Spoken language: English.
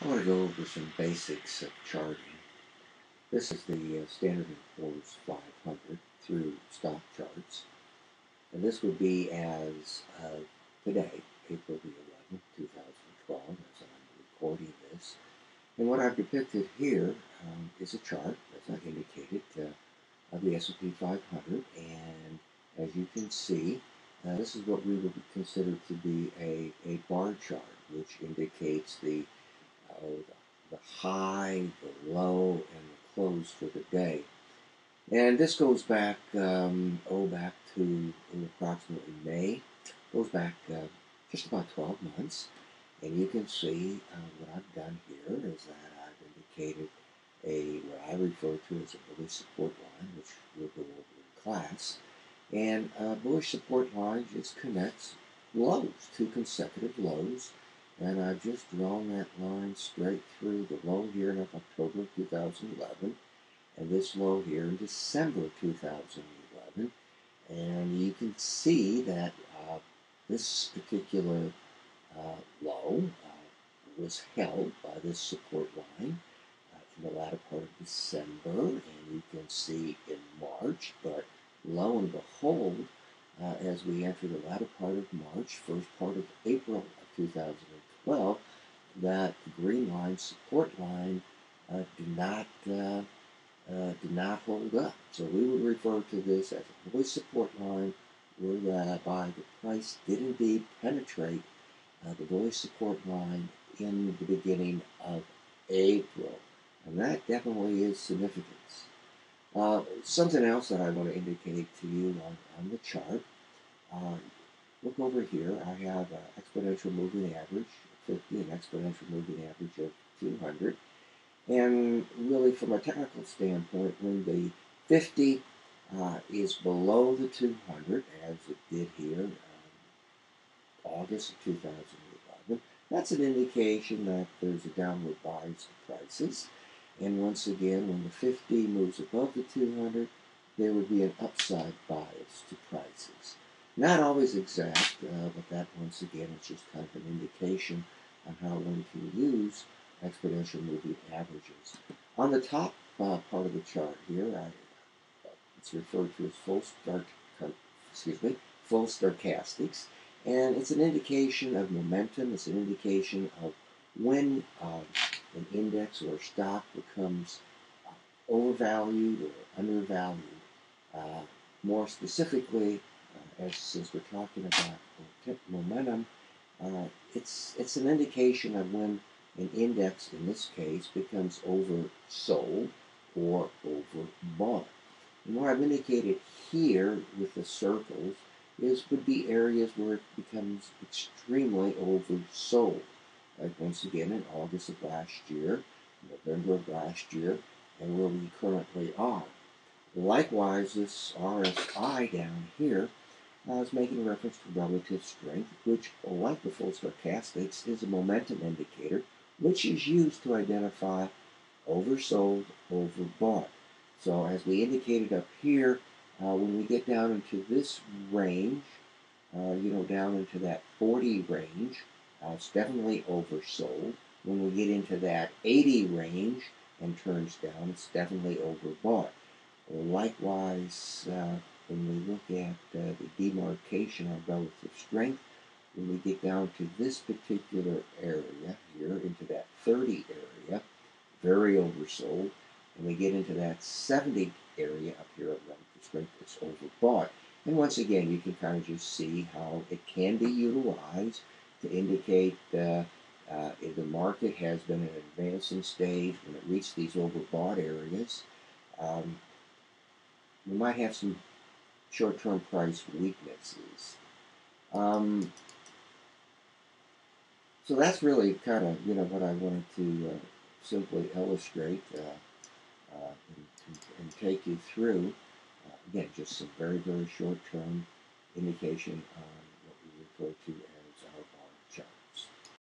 I want to go over some basics of charting. This is the Standard & Poor's 500 through stock charts. And this would be as of today, April the 11th, 2012, as I'm recording this. And what I've depicted here is a chart, as I indicated, of the S&P 500. And as you can see, this is what we would consider to be a bar chart, which indicates the high, the low, and the close for the day. And this goes back, back to approximately May. Goes back just about 12 months. And you can see what I've done here is that I've indicated what I refer to as a bullish support line, which we'll go over in class. And bullish support line just connects lows, two consecutive lows. And I've just drawn that line straight through the low here in October 2011 and this low here in December 2011. And you can see that this particular low was held by this support line in the latter part of December, and you can see in March, but lo and behold, as we enter the latter part of March, first part of April of 2012, that green line, support line, did not hold up. So we would refer to this as a bullish support line, whereby the price did indeed penetrate the bullish support line in the beginning of April. And that definitely is significance. Something else that I want to indicate to you on the chart. Look over here. I have an exponential moving average of 50, an exponential moving average of 200. And really, from a technical standpoint, when the 50 is below the 200, as it did here August of 2011, that's an indication that there's a downward bias to prices. And once again, when the 50 moves above the 200, there would be an upside bias to prices. Not always exact, but that once again is just kind of an indication on how one can use exponential moving averages. On the top part of the chart here, it's referred to as full stochastics, and it's an indication of momentum. It's an indication of when an index or a stock becomes overvalued or undervalued. More specifically, since we're talking about momentum, it's an indication of when an index, in this case, becomes oversold or overbought. And what I've indicated here with the circles would be areas where it becomes extremely oversold. Like once again in August of last year, November of last year, and where we currently are. Likewise, this RSI down here is making reference to relative strength, which, like the full stochastics, is a momentum indicator, which is used to identify oversold, overbought. So as we indicated up here, when we get down into this range, down into that 40 range, it's definitely oversold. When we get into that 80 range and turns down, it's definitely overbought. Likewise, when we look at the demarcation of relative strength, when we get down to this particular area here, into that 30 area, very oversold, and we get into that 70 area up here of relative strength, it's overbought. And once again, you can kind of just see how it can be utilized to indicate if the market has been in an advancing stage. When it reaches these overbought areas, we might have some short-term price weaknesses. So that's really kind of what I wanted to simply illustrate and take you through. Again, just some very, very short-term indication on what we refer to